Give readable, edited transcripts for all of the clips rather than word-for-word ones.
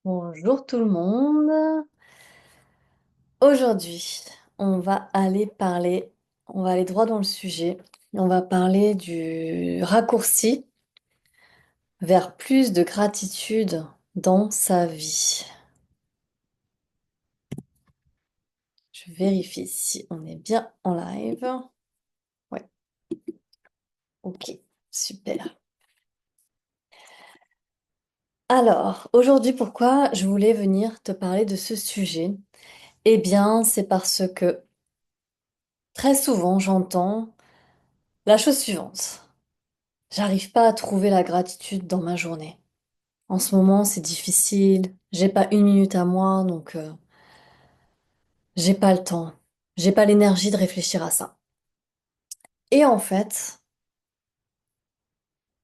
Bonjour tout le monde. Aujourd'hui, on va aller droit dans le sujet. On va parler du raccourci vers plus de gratitude dans sa vie. Je vérifie si on est bien en live. Ouais, ok, super. Alors, aujourd'hui, pourquoi je voulais venir te parler de ce sujet? Eh bien, c'est parce que très souvent, j'entends la chose suivante. J'arrive pas à trouver la gratitude dans ma journée. En ce moment, c'est difficile. J'ai pas une minute à moi, donc j'ai pas le temps. J'ai pas l'énergie de réfléchir à ça. Et en fait,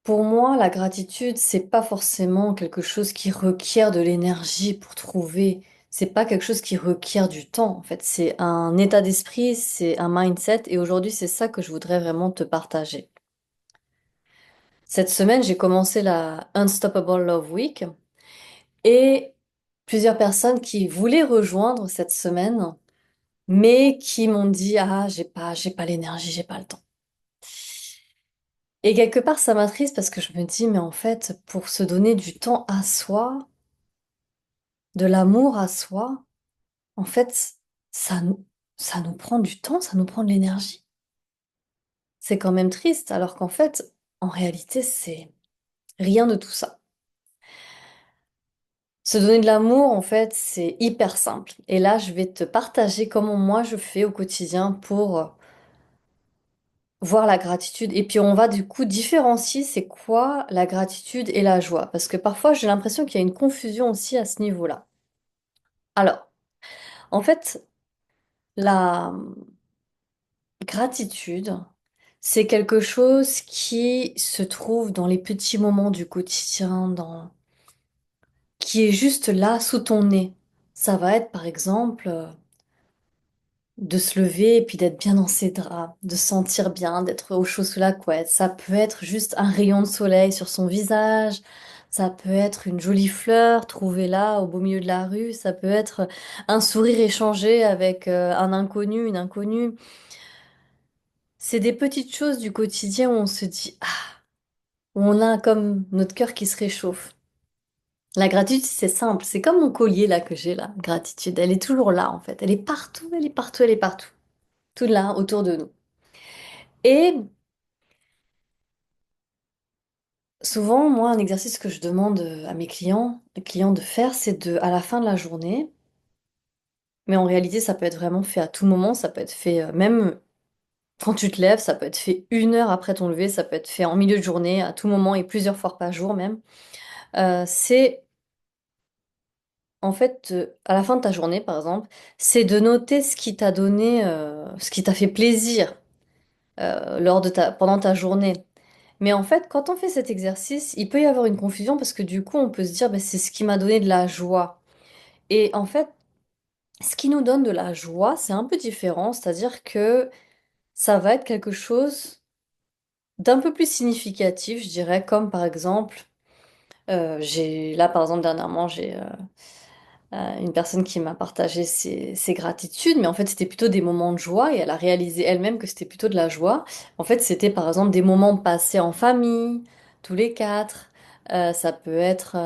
pour moi, la gratitude, c'est pas forcément quelque chose qui requiert de l'énergie pour trouver. C'est pas quelque chose qui requiert du temps. En fait, c'est un état d'esprit, c'est un mindset. Et aujourd'hui, c'est ça que je voudrais vraiment te partager. Cette semaine, j'ai commencé la Unstoppable Love Week et plusieurs personnes qui voulaient rejoindre cette semaine mais qui m'ont dit, ah, j'ai pas l'énergie, j'ai pas le temps. Et quelque part, ça m'attriste parce que je me dis, mais en fait, pour se donner du temps à soi, de l'amour à soi, en fait, ça nous, ça nous prend du temps, ça nous prend de l'énergie. C'est quand même triste, alors qu'en fait, en réalité, c'est rien de tout ça. Se donner de l'amour, en fait, c'est hyper simple. Et là, je vais te partager comment moi je fais au quotidien pour voir la gratitude. Et puis on va du coup différencier c'est quoi la gratitude et la joie. Parce que parfois j'ai l'impression qu'il y a une confusion aussi à ce niveau-là. Alors, en fait, la gratitude, c'est quelque chose qui se trouve dans les petits moments du quotidien, qui est juste là sous ton nez. Ça va être par exemple de se lever et puis d'être bien dans ses draps, de se sentir bien, d'être au chaud sous la couette. Ça peut être juste un rayon de soleil sur son visage. Ça peut être une jolie fleur trouvée là au beau milieu de la rue. Ça peut être un sourire échangé avec un inconnu, une inconnue. C'est des petites choses du quotidien où on se dit, ah, où on a comme notre cœur qui se réchauffe. La gratitude, c'est simple. C'est comme mon collier là que j'ai là. Gratitude, elle est toujours là en fait. Elle est partout, elle est partout, elle est partout. Tout là autour de nous. Et souvent, moi, un exercice que je demande à mes clients de faire, c'est de, à la fin de la journée, mais en réalité, ça peut être vraiment fait à tout moment, ça peut être fait même quand tu te lèves, ça peut être fait 1 heure après ton lever, ça peut être fait en milieu de journée, à tout moment et plusieurs fois par jour même. C'est en fait, à la fin de ta journée, par exemple, c'est de noter ce qui t'a donné, ce qui t'a fait plaisir pendant ta journée. Mais en fait, quand on fait cet exercice, il peut y avoir une confusion parce que du coup, on peut se dire, bah, c'est ce qui m'a donné de la joie. Et en fait, ce qui nous donne de la joie, c'est un peu différent, c'est-à-dire que ça va être quelque chose d'un peu plus significatif, je dirais, comme par exemple, là par exemple dernièrement, j'ai une personne qui m'a partagé ses gratitudes, mais en fait c'était plutôt des moments de joie et elle a réalisé elle-même que c'était plutôt de la joie. En fait c'était par exemple des moments passés en famille, tous les quatre. Ça peut être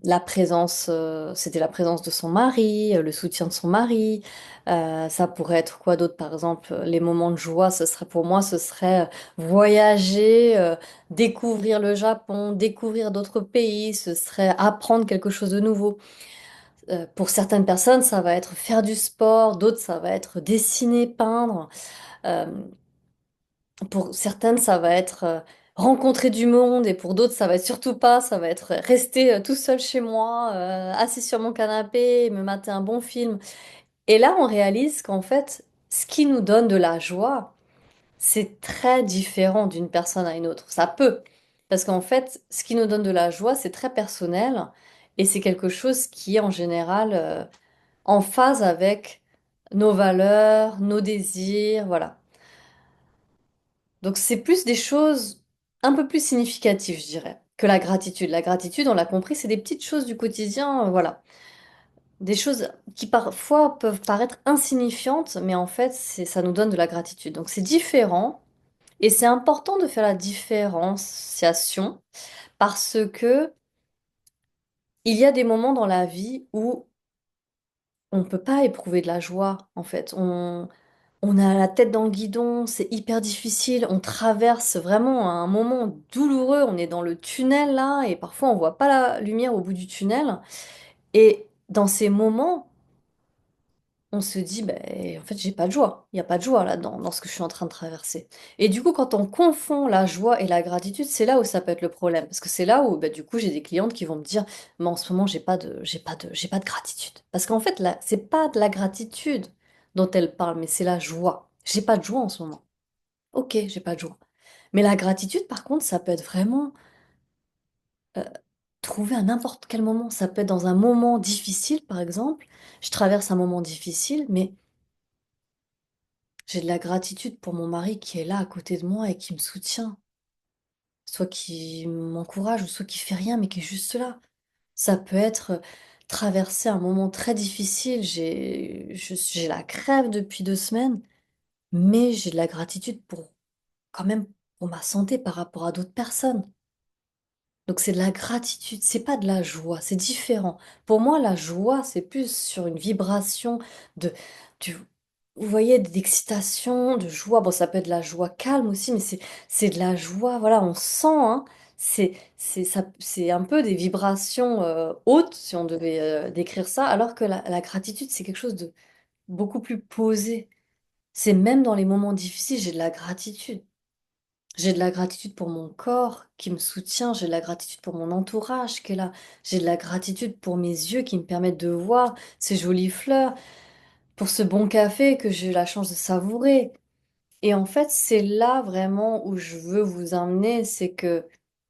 la présence, c'était la présence de son mari, le soutien de son mari. Ça pourrait être quoi d'autre, par exemple, les moments de joie, ce serait pour moi, ce serait voyager, découvrir le Japon, découvrir d'autres pays, ce serait apprendre quelque chose de nouveau. Pour certaines personnes, ça va être faire du sport, d'autres, ça va être dessiner, peindre. Euh, pour certaines, ça va être rencontrer du monde, et pour d'autres, ça va être surtout pas, ça va être rester tout seul chez moi, assis sur mon canapé, me mater un bon film. Et là, on réalise qu'en fait, ce qui nous donne de la joie, c'est très différent d'une personne à une autre. Ça peut, parce qu'en fait, ce qui nous donne de la joie, c'est très personnel, et c'est quelque chose qui est en général en phase avec nos valeurs, nos désirs, voilà. Donc c'est plus des choses un peu plus significatives, je dirais. que la gratitude. La gratitude, on l'a compris, c'est des petites choses du quotidien, voilà. Des choses qui parfois peuvent paraître insignifiantes, mais en fait, ça nous donne de la gratitude. Donc c'est différent et c'est important de faire la différenciation parce que il y a des moments dans la vie où on ne peut pas éprouver de la joie, en fait. On a la tête dans le guidon, c'est hyper difficile, on traverse vraiment un moment douloureux, on est dans le tunnel là, et parfois on voit pas la lumière au bout du tunnel. Et dans ces moments, on se dit, ben, en fait, j'ai pas de joie. Il n'y a pas de joie là dans ce que je suis en train de traverser. Et du coup, quand on confond la joie et la gratitude, c'est là où ça peut être le problème. Parce que c'est là où, ben, du coup, j'ai des clientes qui vont me dire, mais en ce moment, j'ai pas de gratitude. Parce qu'en fait, là, c'est pas de la gratitude dont elles parlent, mais c'est la joie. J'ai pas de joie en ce moment. Ok, j'ai pas de joie. Mais la gratitude, par contre, ça peut être vraiment euh, trouvé à n'importe quel moment. Ça peut être dans un moment difficile, par exemple. Je traverse un moment difficile, mais j'ai de la gratitude pour mon mari qui est là à côté de moi et qui me soutient, soit qui m'encourage ou soit qui fait rien mais qui est juste là. Ça peut être traverser un moment très difficile. J'ai la crève depuis 2 semaines, mais j'ai de la gratitude pour quand même pour ma santé par rapport à d'autres personnes. Donc c'est de la gratitude, c'est pas de la joie, c'est différent. Pour moi, la joie, c'est plus sur une vibration de, du, vous voyez, d'excitation, de joie. Bon, ça peut être de la joie calme aussi, mais c'est de la joie, voilà, on sent, hein, c'est un peu des vibrations hautes, si on devait décrire ça, alors que la gratitude, c'est quelque chose de beaucoup plus posé. C'est même dans les moments difficiles, j'ai de la gratitude. J'ai de la gratitude pour mon corps qui me soutient, j'ai de la gratitude pour mon entourage qui est là, j'ai de la gratitude pour mes yeux qui me permettent de voir ces jolies fleurs, pour ce bon café que j'ai eu la chance de savourer. Et en fait, c'est là vraiment où je veux vous emmener, c'est que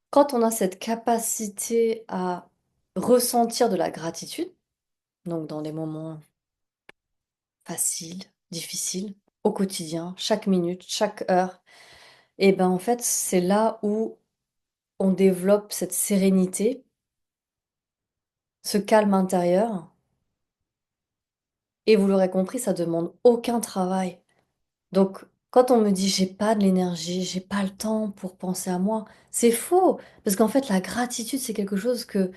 quand on a cette capacité à ressentir de la gratitude, donc dans des moments faciles, difficiles, au quotidien, chaque minute, chaque heure, et ben en fait, c'est là où on développe cette sérénité, ce calme intérieur, et vous l'aurez compris, ça demande aucun travail. Donc, quand on me dit j'ai pas de l'énergie, j'ai pas le temps pour penser à moi, c'est faux. Parce qu'en fait, la gratitude, c'est quelque chose que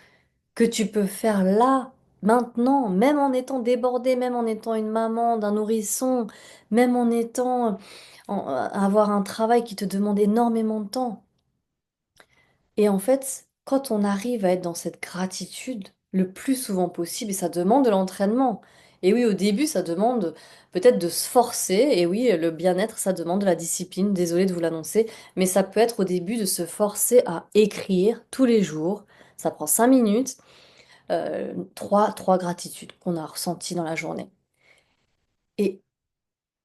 tu peux faire là, maintenant, même en étant débordée, même en étant une maman d'un nourrisson, même en étant, avoir un travail qui te demande énormément de temps. Et en fait, quand on arrive à être dans cette gratitude le plus souvent possible, et ça demande de l'entraînement. Et oui, au début, ça demande peut-être de se forcer. Et oui, le bien-être, ça demande de la discipline. Désolée de vous l'annoncer, mais ça peut être au début de se forcer à écrire tous les jours. Ça prend 5 minutes, trois gratitudes qu'on a ressenties dans la journée. Et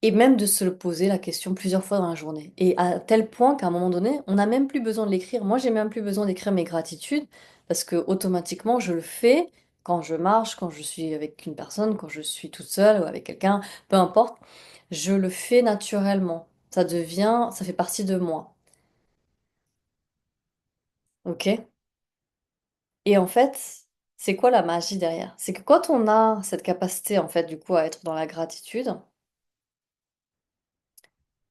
et même de se le poser la question plusieurs fois dans la journée. Et à tel point qu'à un moment donné, on n'a même plus besoin de l'écrire. Moi, j'ai même plus besoin d'écrire mes gratitudes parce que automatiquement, je le fais quand je marche, quand je suis avec une personne, quand je suis toute seule ou avec quelqu'un, peu importe. Je le fais naturellement. Ça fait partie de moi. OK? Et en fait, c'est quoi la magie derrière? C'est que quand on a cette capacité, en fait, du coup, à être dans la gratitude,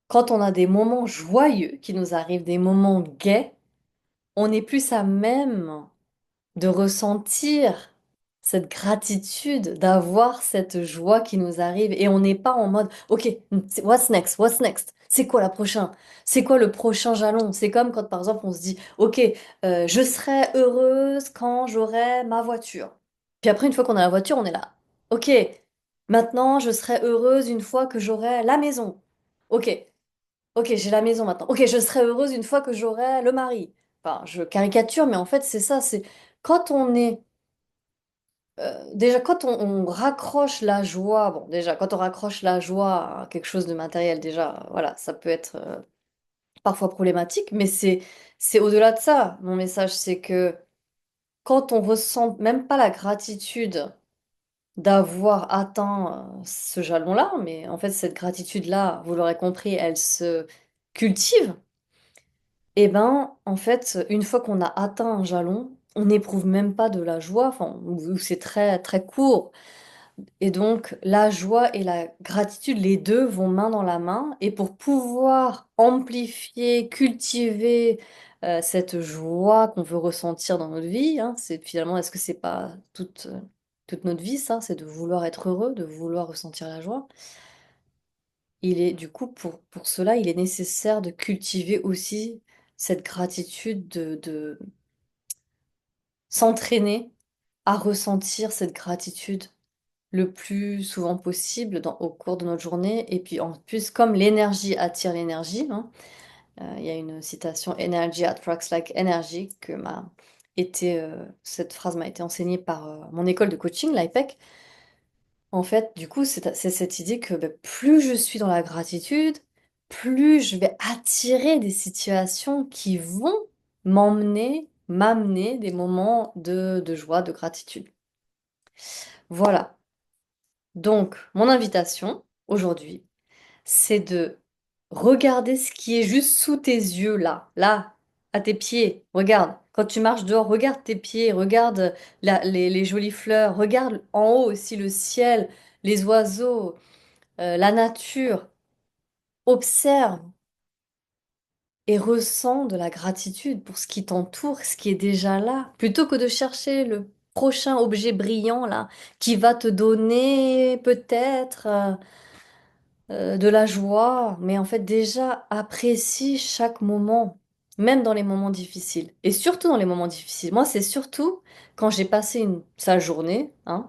quand on a des moments joyeux qui nous arrivent, des moments gais, on est plus à même de ressentir cette gratitude, d'avoir cette joie qui nous arrive et on n'est pas en mode OK, what's next? What's next? C'est quoi la prochaine? C'est quoi le prochain jalon? C'est comme quand par exemple on se dit OK, je serai heureuse quand j'aurai ma voiture. Puis après une fois qu'on a la voiture, on est là. OK, maintenant je serai heureuse une fois que j'aurai la maison. OK, OK, j'ai la maison maintenant. OK, je serai heureuse une fois que j'aurai le mari. Enfin, je caricature, mais en fait, c'est ça. C'est quand on est. Déjà, quand on raccroche la joie. Bon, déjà, quand on raccroche la joie à quelque chose de matériel, déjà, voilà, ça peut être parfois problématique, mais c'est au-delà de ça. Mon message, c'est que quand on ressent même pas la gratitude d'avoir atteint ce jalon-là, mais en fait, cette gratitude-là, vous l'aurez compris, elle se cultive. Et ben, en fait, une fois qu'on a atteint un jalon, on n'éprouve même pas de la joie, enfin, ou c'est très très court. Et donc, la joie et la gratitude, les deux vont main dans la main. Et pour pouvoir amplifier, cultiver cette joie qu'on veut ressentir dans notre vie, hein, c'est finalement, est-ce que c'est pas toute notre vie, ça, c'est de vouloir être heureux, de vouloir ressentir la joie. Il est du coup pour cela, il est nécessaire de cultiver aussi cette gratitude, de s'entraîner à ressentir cette gratitude le plus souvent possible au cours de notre journée. Et puis en plus, comme l'énergie attire l'énergie, hein, il y a une citation Energy attracts like energy cette phrase m'a été enseignée par mon école de coaching, l'IPEC. En fait, du coup, c'est cette idée que ben, plus je suis dans la gratitude, plus je vais attirer des situations qui vont m'amener des moments de joie, de gratitude. Voilà. Donc, mon invitation aujourd'hui, c'est de regarder ce qui est juste sous tes yeux là, à tes pieds. Regarde, quand tu marches dehors, regarde tes pieds, regarde les jolies fleurs, regarde en haut aussi le ciel, les oiseaux, la nature. Observe et ressens de la gratitude pour ce qui t'entoure, ce qui est déjà là, plutôt que de chercher le prochain objet brillant là, qui va te donner peut-être de la joie, mais en fait déjà apprécie chaque moment, même dans les moments difficiles. Et surtout dans les moments difficiles. Moi, c'est surtout quand j'ai passé une sale journée, hein,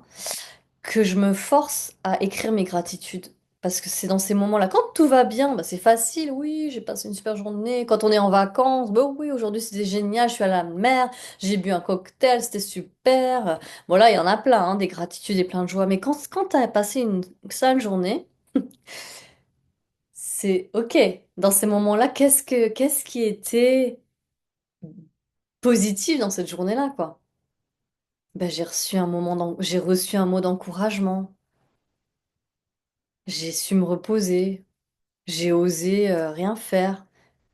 que je me force à écrire mes gratitudes. Parce que c'est dans ces moments-là, quand tout va bien, bah c'est facile, oui, j'ai passé une super journée. Quand on est en vacances, bah oui, aujourd'hui c'était génial, je suis à la mer, j'ai bu un cocktail, c'était super. Bon là, il y en a plein, hein, des gratitudes et plein de joie. Mais quand tu as passé une sale journée, c'est OK. Dans ces moments-là, qu'est-ce qui était positif dans cette journée-là, quoi? Ben, j'ai reçu un mot d'encouragement. J'ai su me reposer. J'ai osé rien faire.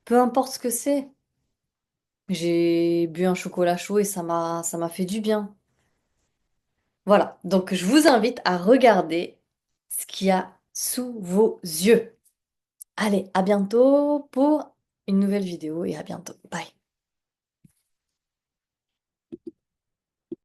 Peu importe ce que c'est. J'ai bu un chocolat chaud et ça m'a fait du bien. Voilà. Donc, je vous invite à regarder ce qu'il y a sous vos yeux. Allez, à bientôt pour une nouvelle vidéo et à bientôt. Bye.